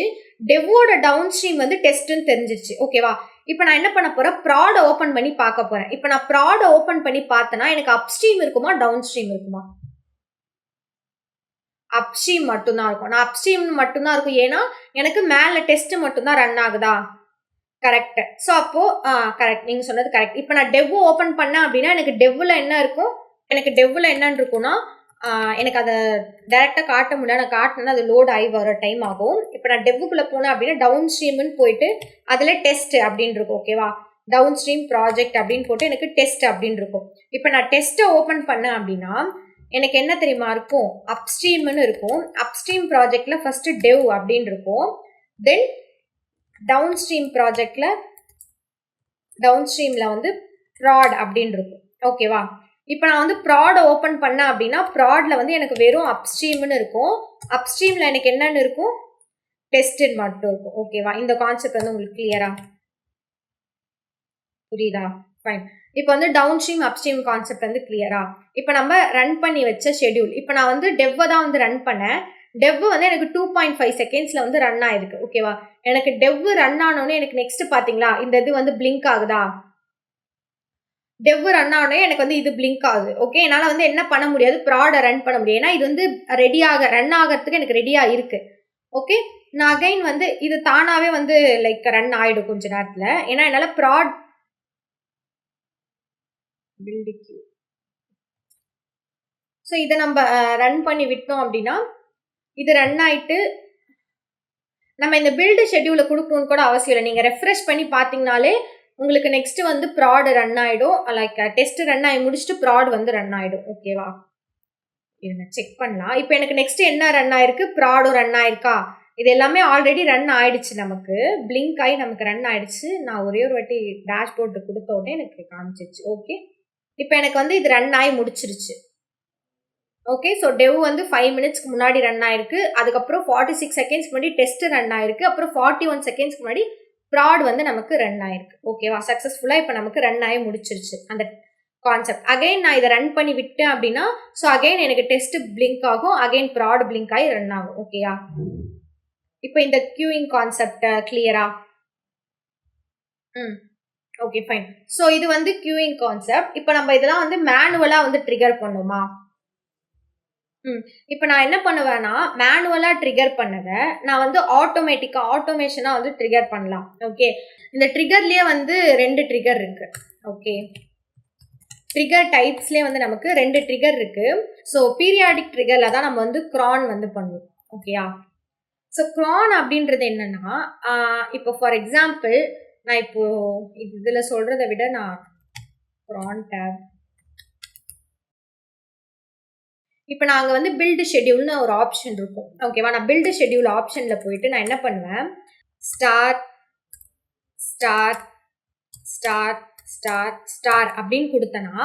டெவ்வோட டவுன் ஸ்ட்ரீம் வந்து டெஸ்ட்னு தெரிஞ்சிருச்சு. ஓகேவா? இப்போ நான் என்ன பண்ண போறேன்? ப்ராட் ஓபன் பண்ணி பார்க்க போறேன். இப்போ நான் ப்ராட் ஓபன் பண்ணி பார்த்தேன்னா எனக்கு அப்ஸ்ட்ரீம் இருக்குமா டவுன் ஸ்ட்ரீம் இருக்குமா? அப்ஸ்ட்ரீம் மட்டும்தான் இருக்கும். நான் அப்ஸ்ட்ரீம் மட்டும்தான் இருக்கும், ஏன்னா எனக்கு மேல டெஸ்ட் மட்டும்தான் ரன் ஆகுதா? கரெக்ட். ஸோ அப்போ கரெக்ட், நீங்க சொன்னது கரெக்ட். இப்போ நான் டெவ் ஓபன் பண்ணேன் அப்படின்னா எனக்கு டெவ்ல என்ன இருக்கும்? எனக்கு டெவ்ல என்னன்னு இருக்கும்னா, எனக்கு அதை டைரக்டா காட்ட முடியாது. நான் காட்டினா அது லோட் ஆகி வர டைம் ஆகும். இப்போ நான் டெவ்வுக்குள்ள போனேன் அப்படின்னா டவுன் ஸ்ட்ரீம்னு போயிட்டு அதுல டெஸ்ட் அப்படின்னு இருக்கும். ஓகேவா? டவுன் ஸ்ட்ரீம் ப்ராஜெக்ட் அப்படின்னு போட்டு எனக்கு டெஸ்ட் அப்படின்னு இருக்கும். இப்போ நான் டெஸ்ட்டை ஓபன் பண்ணேன் அப்படின்னா எனக்கு என்ன தெரியுமா இருக்கும்? அப்ஸ்ட்ரீம்னு இருக்கும். அப்ஸ்ட்ரீம் ப்ராஜெக்ட்ல ஃபர்ஸ்ட் டெவ் அப்படின்னு இருக்கும், தென் டவுன் ஸ்ட்ரீம் ப்ராஜெக்ட்ல டவுன் ஸ்ட்ரீம்ல வந்து ப்ராட் அப்படின்னு இருக்கும். ஓகேவா? இப்போ நான் வந்து ப்ராட் ஓபன் பண்ணேன் அப்படின்னா ப்ராட்ல வந்து எனக்கு வெறும் அப்ஸ்ட்ரீம்னு இருக்கும், அப்ஸ்ட்ரீம்ல எனக்கு என்னன்னு இருக்கும்? டெஸ்ட்னு மட்டும் இருக்கும். ஓகேவா? இந்த கான்செப்ட் வந்து உங்களுக்கு கிளியரா புரியுதா? ஃபைன். இப்போ வந்து டவுன் ஸ்ட்ரீம் அப்ஸ்ட்ரீம் கான்செப்ட் வந்து கிளியரா? இப்போ நம்ம ரன் பண்ணி வச்ச ஷெட்யூல், இப்போ நான் வந்து டெவ்வை தான் வந்து ரன் பண்ணேன். டெவ் வந்து எனக்கு 2.5 செகண்ட்ஸ்ல வந்து ரன் ஆயிருக்கு. ஓகேவா? எனக்கு டெவ் ரன் ஆனோடனே எனக்கு நெக்ஸ்ட் பாத்தீங்களா இந்த இது வந்து பிளிங்க் ஆகுதா? டெவ் ரன் ஆனோடனே எனக்கு வந்து இது பிளிங்க் ஆகுது. ஓகே, என்னால வந்து என்ன பண்ண முடியாது? ப்ராட ரன் பண்ண முடியாது, ஏன்னா இது வந்து ரன் ஆகிறதுக்கு எனக்கு ரெடியா இருக்கு. ஓகே, நான் அகைன் வந்து இது தானாவே வந்து லைக் ரன் ஆயிடும் கொஞ்ச நேரத்துல, ஏன்னா என்னால ப்ராட் பில்ட் கியூ. ஸோ இதை நம்ம ரன் பண்ணி விட்டோம் அப்படின்னா இது ரன் ஆயிட்டு நம்ம இந்த பில்டு ஷெட்யூலை கொடுக்கணும்னு கூட அவசியம் இல்லை. நீங்கள் ரெஃப்ரெஷ் பண்ணி பார்த்தீங்கனாலே உங்களுக்கு நெக்ஸ்ட் வந்து ப்ராட் ரன் ஆகிடும், லைக் டெஸ்ட் ரன் ஆகி முடிச்சுட்டு ப்ராட் வந்து ரன் ஆகிடும். ஓகேவா? இருங்க செக் பண்ணலாம். இப்போ எனக்கு நெக்ஸ்ட் என்ன ரன் ஆயிருக்கு? ப்ராடும் ரன் ஆயிருக்கா? இது எல்லாமே ஆல்ரெடி ரன் ஆயிடுச்சு, நமக்கு பிளிங்க் ஆகி நமக்கு ரன் ஆயிடுச்சு. நான் ஒரே ஒரு வாட்டி டேஷ்போர்டு கொடுத்த உடனே எனக்கு காமிச்சிருச்சு. ஓகே, இப்போ எனக்கு வந்து இது ரன் ஆகி முடிச்சிருச்சு. ஓகே, ஸோ டெவ் வந்து 5 மினிட்ஸ்க்கு முன்னாடி ரன் ஆயிருக்கு, அதுக்கப்புறம் 46 செகண்ட்ஸ்க்கு முன்னாடி டெஸ்ட் ரன் ஆயிருக்கு, அப்புறம் 41 செகண்ட்ஸ்க்கு முன்னாடி ப்ராட் வந்து நமக்கு ரன் ஆயிருக்கு. ஓகேவா? சக்ஸஸ்ஃபுல்லாக இப்போ நமக்கு ரன் ஆகி முடிச்சிருச்சு. அந்த கான்செப்ட். அகைன் நான் இதை ரன் பண்ணி விட்டேன் அப்படின்னா ஸோ அகைன் எனக்கு டெஸ்ட் பிளிங்க் ஆகும், அகைன் ப்ராட் பிளிங்க் ஆகி ரன் ஆகும். ஓகேயா? இப்போ இந்த கியூயிங் கான்செப்ட் கிளியரா? Okay fine. ஸோ இது வந்து கியூயிங் கான்செப்ட். இப்போ நம்ம இதெல்லாம் வந்து மேனுவலா வந்து ட்ரிகர் பண்ணுமா? இப்போ நான் என்ன பண்ணுவேன்னா மேனுவலா ட்ரிகர் பண்ணதை நான் வந்து ஆட்டோமேஷனா வந்து ட்ரிகர் பண்ணலாம். ஓகே, இந்த ட்ரிகர்லயே வந்து 2 ட்ரிகர் இருக்கு. ஓகே, ட்ரிகர் டைப்ஸ்லயே வந்து நமக்கு 2 ட்ரிகர் இருக்கு. ஸோ பீரியாடிக் ட்ரிகர்ல தான் நம்ம வந்து cron வந்து பண்ணுவோம். ஓகேயா? ஸோ cron அப்படின்றது என்னன்னா இப்போ ஃபார் எக்ஸாம்பிள் நான் இப்போ இதுல சொல்றதை விட நான் cron tab இப்போ நாங்கள் வந்து பில்டு ஷெட்யூல்னு ஒரு ஆப்ஷன் இருக்கும். ஓகேவா? நான் பில்டு ஷெட்யூல் ஆப்ஷனில் போயிட்டு நான் என்ன பண்ணுவேன், star star star star star அப்படின்னு கொடுத்தேன்னா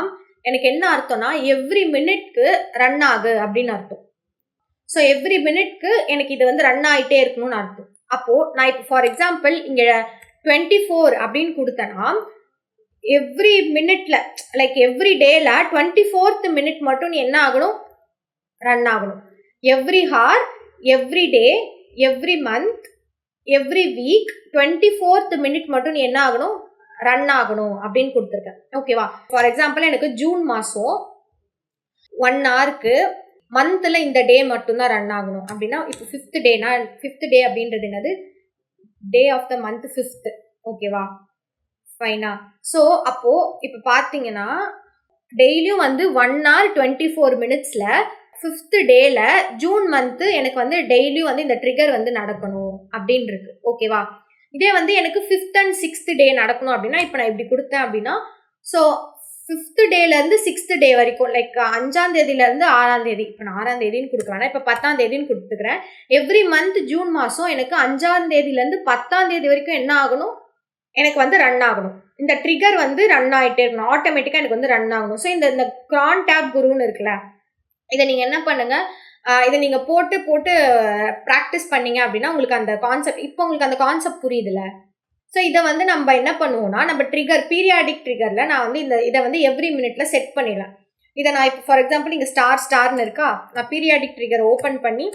எனக்கு என்ன அர்த்தம்னா எவ்ரி மினிட்க்கு ரன் ஆகு அப்படின்னு அர்த்தம். ஸோ எவ்ரி மினிட்க்கு எனக்கு இது வந்து ரன் ஆகிட்டே இருக்கணும்னு அர்த்தம். அப்போது நான் இப்போ ஃபார் எக்ஸாம்பிள் இங்கே 24 அப்படின்னு கொடுத்தேன்னா எவ்ரி மினிட்ல லைக் எவ்ரி டேல 24th மினிட் மட்டும் நீ என்ன ஆகணும், ரன் ஆகணும். Every hour, every day, every month, every week 24th minute மட்டும் நீ என்ன ஆகணும், ரன் ஆகணும் அப்படின்னு கொடுத்துருக்கேன். ஓகேவா? ஃபார் எக்ஸாம்பிள் எனக்கு ஜூன் மாதம் 1 ஹவருக்கு மந்த்ல இந்த டே மட்டும்தான் ரன் ஆகணும் அப்படின்னா இப்போ 5th டேனா 5th டே அப்படின்றது என்னது, டே ஆஃப் த மந்த் 5th. ஓகேவா? ஃபைனா? ஸோ அப்போ இப்போ பார்த்தீங்கன்னா டெய்லியும் வந்து 1 hour 24 minutesல 5th டேல ஜூன் மந்த்து எனக்கு வந்து டெய்லியும் வந்து இந்த ட்ரிகர் வந்து நடக்கணும் அப்படின்னு இருக்கு. ஓகேவா? இதே வந்து எனக்கு 5th and 6th டே நடக்கணும் அப்படின்னா இப்போ நான் இப்படி கொடுத்தேன் அப்படின்னா ஸோ 5th டேலேருந்து 6th டே வரைக்கும் லைக் 5ஆம் தேதியிலேருந்து 6ஆம் தேதி, இப்போ நான் 6ஆம் தேதின்னு கொடுக்குறேன்னா இப்போ 10ஆம் தேதின்னு கொடுத்துக்கிறேன். எவ்ரி மந்த் ஜூன் மாதம் எனக்கு 5ஆம் தேதியிலேருந்து 10ஆம் தேதி வரைக்கும் என்ன ஆகணும், எனக்கு வந்து ரன் ஆகணும். இந்த ட்ரிகர் வந்து ரன் ஆகிட்டே இருக்கணும், ஆட்டோமேட்டிக்காக எனக்கு வந்து ரன் ஆகணும். ஸோ இந்த cron tab குருன்னு இருக்குல்ல, இதை நீங்கள் என்ன பண்ணுங்க, இதை நீங்கள் போட்டு ப்ராக்டிஸ் பண்ணீங்க அப்படின்னா உங்களுக்கு அந்த கான்செப்ட் இப்போ உங்களுக்கு அந்த கான்செப்ட் புரியுதுல்ல. ஸோ இதை வந்து நம்ம என்ன பண்ணுவோம்னா நம்ம ட்ரிகர் பீரியாடிக் ட்ரிகரில் நான் வந்து இதை வந்து எவ்ரி மினிட்ல செட் பண்ணிடுவேன். இதை நான் இப்போ ஃபார் எக்ஸாம்பிள் இங்கே ஸ்டார்னு இருக்கா, நான் பீரியாடிக் ட்ரிகரை ஓப்பன் பண்ணி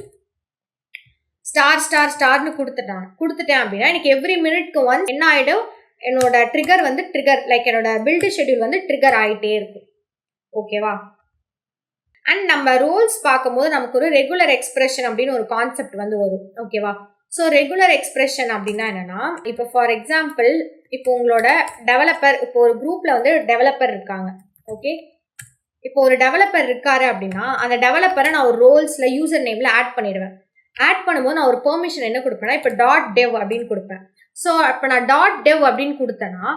ஸ்டார்னு கொடுத்துட்டேன் அப்படின்னா எனக்கு எவ்ரி மினிட்க்கு ஒன்ஸ் என்ன ஆகிடும், என்னோட ட்ரிகர் வந்து லைக் என்னோட பில்டு ஷெட்யூல் வந்து ட்ரிகர் ஆகிட்டே இருக்கும். ஓகேவா? அண்ட் நம்ம ரூல்ஸ் பார்க்கும்போது நமக்கு ஒரு ரெகுலர் எக்ஸ்பிரஷன் அப்படின்னு ஒரு கான்செப்ட் வந்து வரும். ஓகேவா? ஸோ ரெகுலர் எக்ஸ்பிரஷன் அப்படின்னா என்னன்னா இப்போ ஃபார் எக்ஸாம்பிள் இப்போ உங்களோட டெவலப்பர், இப்போ ஒரு குரூப்ல வந்து டெவலப்பர் இருக்காங்க. ஓகே, இப்போ ஒரு டெவலப்பர் இருக்காரு அப்படின்னா அந்த டெவலப்பரை நான் ஒரு ரோல்ஸ்ல யூசர் நேம்ல ஆட் பண்ணிடுவேன். ஆட் பண்ணும்போது நான் ஒரு பெர்மிஷன் என்ன கொடுப்பேன்னா இப்போ .dev அப்படின்னு கொடுப்பேன். ஸோ இப்போ நான் .dev அப்படின்னு கொடுத்தேன்னா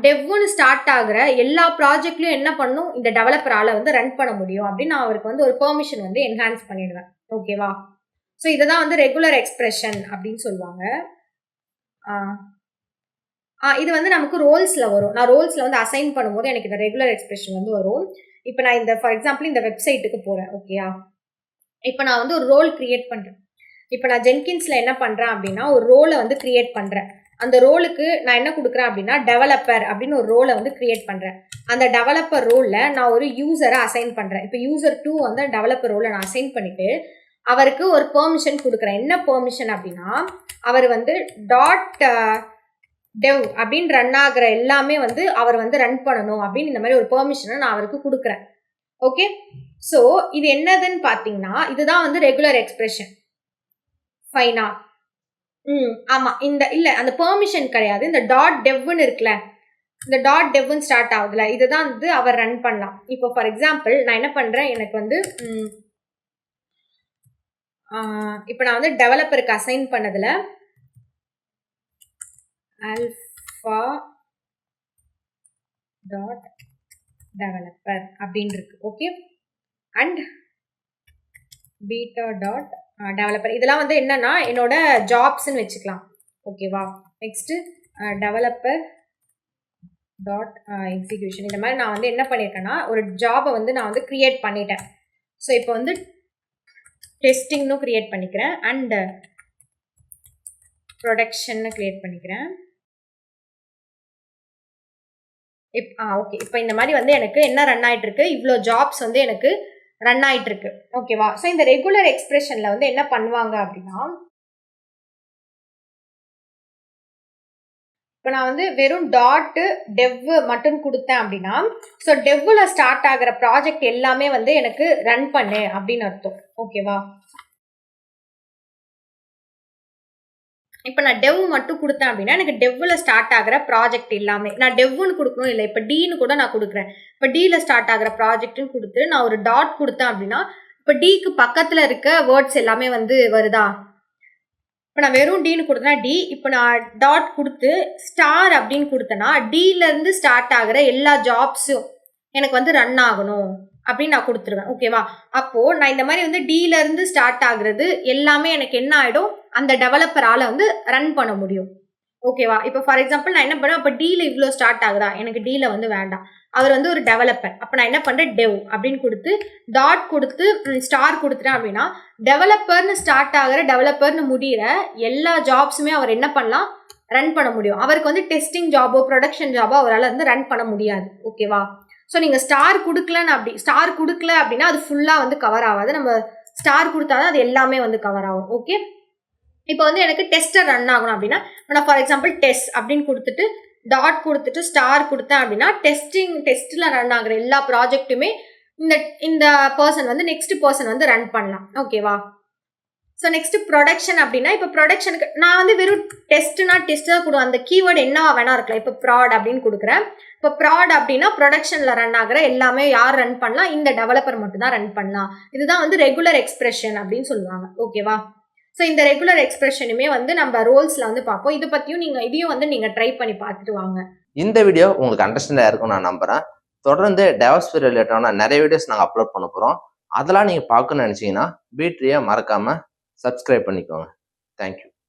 .devன்னு ஸ்டார்ட் ஆகுற எல்லா ப்ராஜெக்ட்லையும் என்ன பண்ணும், இந்த டெவலப்பரால் வந்து ரன் பண்ண முடியும் அப்படின்னு நான் அவருக்கு வந்து ஒரு பெர்மிஷன் வந்து என்ஹான்ஸ் பண்ணிடுவேன். ஓகேவா? ஸோ இதை தான் வந்து ரெகுலர் எக்ஸ்பிரஷன் அப்படின்னு சொல்லுவாங்க. இது வந்து நமக்கு ரோல்ஸில் வரும். நான் ரோல்ஸில் வந்து அசைன் பண்ணும்போது எனக்கு இந்த ரெகுலர் எக்ஸ்பிரஷன் வந்து வரும். இப்போ நான் இந்த ஃபார் எக்ஸாம்பிள் இந்த வெப்சைட்டுக்கு போகிறேன். ஓகேயா? இப்போ நான் வந்து ஒரு ரோல் கிரியேட் பண்ணுறேன். இப்போ நான் ஜென்கின்ஸில் என்ன பண்ணுறேன் அப்படின்னா ஒரு ரோலை வந்து கிரியேட் பண்ணுறேன். அந்த ரோலுக்கு நான் என்ன கொடுக்குறேன் அப்படின்னா டெவலப்பர் அப்படின்னு ஒரு ரோலை வந்து கிரியேட் பண்ணுறேன். அந்த டெவலப்பர் ரோலில் நான் ஒரு யூசரை அசைன் பண்ணுறேன். இப்போ யூசர் 2 வந்து டெவலப்பர் ரோலை நான் அசைன் பண்ணிவிட்டு அவருக்கு ஒரு பெர்மிஷன் கொடுக்குறேன். என்ன பெர்மிஷன் அப்படின்னா அவர் வந்து .dev அப்படின்னு ரன் ஆகிற எல்லாமே வந்து அவர் வந்து ரன் பண்ணணும் அப்படின்னு இந்த மாதிரி ஒரு பெர்மிஷனை நான் அவருக்கு கொடுக்குறேன். ஓகே, ஸோ இது என்னதுன்னு பார்த்தீங்கன்னா இதுதான் வந்து ரெகுலர் எக்ஸ்பிரஷன். ஃபைனா? ஆமாம், இல்லை அந்த பெர்மிஷன் கிடையாது, இந்த .devன்னு இருக்குல்ல, இந்த .devன்னு ஸ்டார்ட் ஆகுதுல, இதுதான் வந்து அவர் ரன் பண்ணலாம். இப்போ ஃபார் எக்ஸாம்பிள் நான் என்ன பண்ணுறேன், எனக்கு வந்து இப்போ நான் வந்து டெவலப்பருக்கு அசைன் பண்ணதில் alpha .developer அப்படின்னு இருக்கு. ஓகே, அண்ட் beta .developer இதெல்லாம் வந்து என்னன்னா என்னோட ஜாப்ஸ்ன்னு வச்சுக்கலாம். ஓகேவா? நெக்ஸ்ட் டெவலப்பர் எக்ஸிக்யூஷன் இந்த மாதிரி நான் வந்து என்ன பண்ணியிருக்கேன்னா ஒரு ஜாபை வந்து நான் வந்து கிரியேட் பண்ணிட்டேன். ஸோ இப்போ வந்து டெஸ்டிங்னும் கிரியேட் பண்ணிக்கிறேன் அண்ட் ப்ரொடக்ஷன்னு கிரியேட் பண்ணிக்கிறேன். ஓகே. இப்போ இந்த மாதிரி வந்து எனக்கு என்ன ரன் ஆயிட்டு இருக்கு, இவ்வளோ ஜாப்ஸ் வந்து எனக்கு ரன் ஆயிட்டு இருக்கு. ஓகேவா? ஸோ இந்த ரெகுலர் எக்ஸ்பிரஷன்ல வந்து என்ன பண்ணுவாங்க அப்படின்னா, இப்போ நான் வந்து வெறும் டாட் டெவ் மட்டும் கொடுத்தேன் அப்படின்னா, ஸோ டெவ்ல ஸ்டார்ட் ஆகிற ப்ராஜெக்ட் எல்லாமே வந்து எனக்கு ரன் பண்ணு அப்படின்னு அர்த்தம். ஓகேவா? இப்போ நான் டெவ் மட்டும் கொடுத்தேன் அப்படின்னா எனக்கு டெவ்ல ஸ்டார்ட் ஆகிற ப்ராஜெக்ட் எல்லாமே, நான் டெவ்னு கொடுக்கணும் இல்லை, இப்போ டீன்னு கூட நான் கொடுக்குறேன். இப்போ டீல ஸ்டார்ட் ஆகிற ப்ராஜெக்ட்னு கொடுத்து நான் ஒரு டாட் கொடுத்தேன் அப்படின்னா, இப்போ டிக்கு பக்கத்தில் இருக்க வேர்ட்ஸ் எல்லாமே வந்து வருதா? இப்போ நான் வெறும் டீன்னு கொடுத்தேன்னா டி, இப்போ நான் டாட் கொடுத்து ஸ்டார் அப்படின்னு கொடுத்தேன்னா டிலேருந்து ஸ்டார்ட் ஆகிற எல்லா ஜாப்ஸும் எனக்கு வந்து ரன் ஆகணும் அப்படின்னு நான் கொடுத்துருவேன். ஓகேவா? அப்போ நான் இந்த மாதிரி வந்து டில இருந்து ஸ்டார்ட் ஆகுறது எல்லாமே எனக்கு என்ன ஆயிடும், அந்த டெவலப்பரால வந்து ரன் பண்ண முடியும். ஓகேவா? இப்போ ஃபார் எக்ஸாம்பிள் நான் என்ன பண்ணேன், அப்போ டில இவ்வளோ ஸ்டார்ட் ஆகுதா, எனக்கு டில வந்து வேண்டாம், அவர் வந்து ஒரு டெவலப்பர். அப்போ நான் என்ன பண்றேன், டெவ் அப்படின்னு கொடுத்து டாட் கொடுத்து ஸ்டார் கொடுத்துட்டேன் அப்படின்னா டெவலப்பர்னு ஸ்டார்ட் ஆகிற டெவலப்பர்னு முடிகிற எல்லா ஜாப்ஸுமே அவர் என்ன பண்ணலாம், ரன் பண்ண முடியும். அவருக்கு வந்து டெஸ்டிங் ஜாபோ ப்ரொடக்ஷன் ஜாபோ அவரால் வந்து ரன் பண்ண முடியாது. ஓகேவா? ஸோ நீங்கள் ஸ்டார் கொடுக்கல அப்படின்னா அது ஃபுல்லாக வந்து கவர் ஆகாது. நம்ம ஸ்டார் கொடுத்தாதான் அது எல்லாமே வந்து கவர் ஆகும். ஓகே, இப்போ வந்து எனக்கு டெஸ்டர் ரன் ஆகணும் அப்படின்னா நான் ஃபார் எக்ஸாம்பிள் டெஸ்ட் அப்படின்னு கொடுத்துட்டு டாட் கொடுத்துட்டு ஸ்டார் கொடுத்தேன் அப்படின்னா டெஸ்ட்டில் ரன் ஆகுற எல்லா ப்ராஜெக்ட்டுமே இந்த பர்சன் வந்து நெக்ஸ்ட் பர்சன் வந்து ரன் பண்ணலாம். ஓகேவா? ஸோ நெக்ஸ்ட் ப்ரொடக்ஷன் அப்படின்னா, இப்போ ப்ரொடக்ஷனுக்கு நான் வந்து வெறும் டெஸ்ட் தான் கொடுவேன். அந்த கீவேர்டு என்னவா வேணா இருக்கலாம். இப்போ ப்ராட் அப்படின்னு கொடுக்குறேன். இப்போ ப்ராட் அப்படின்னா ப்ரொடக்ஷனில் ரன் ஆகிற எல்லாமே யார் ரன் பண்ணலாம், இந்த டெவலப்பர் மட்டும் தான் ரன் பண்ணலாம். இதுதான் வந்து ரெகுலர் எக்ஸ்பிரஷன் அப்படின்னு சொல்லுவாங்க. ஓகேவா? ஸோ இந்த ரெகுலர் எக்ஸ்பிரஷனுமே வந்து நம்ம ரோல்ஸில் வந்து பார்ப்போம். இதை பற்றியும் இதையும் வந்து நீங்கள் ட்ரை பண்ணி பார்த்துட்டு வாங்க. இந்த வீடியோ உங்களுக்கு அண்டர்ஸ்டாண்டாக இருக்கும் நான் நம்புகிறேன். தொடர்ந்து டெவலப்ஸ் ரிலேட்டடான நிறைய வீடியோஸ் நாங்கள் அப்லோட் பண்ண போகிறோம். அதெல்லாம் நீங்கள் பார்க்கணும்னு நினச்சிங்கன்னா பீட்ரியை மறக்காமல் சப்ஸ்கிரைப் பண்ணிக்கோங்க. தேங்க்யூ.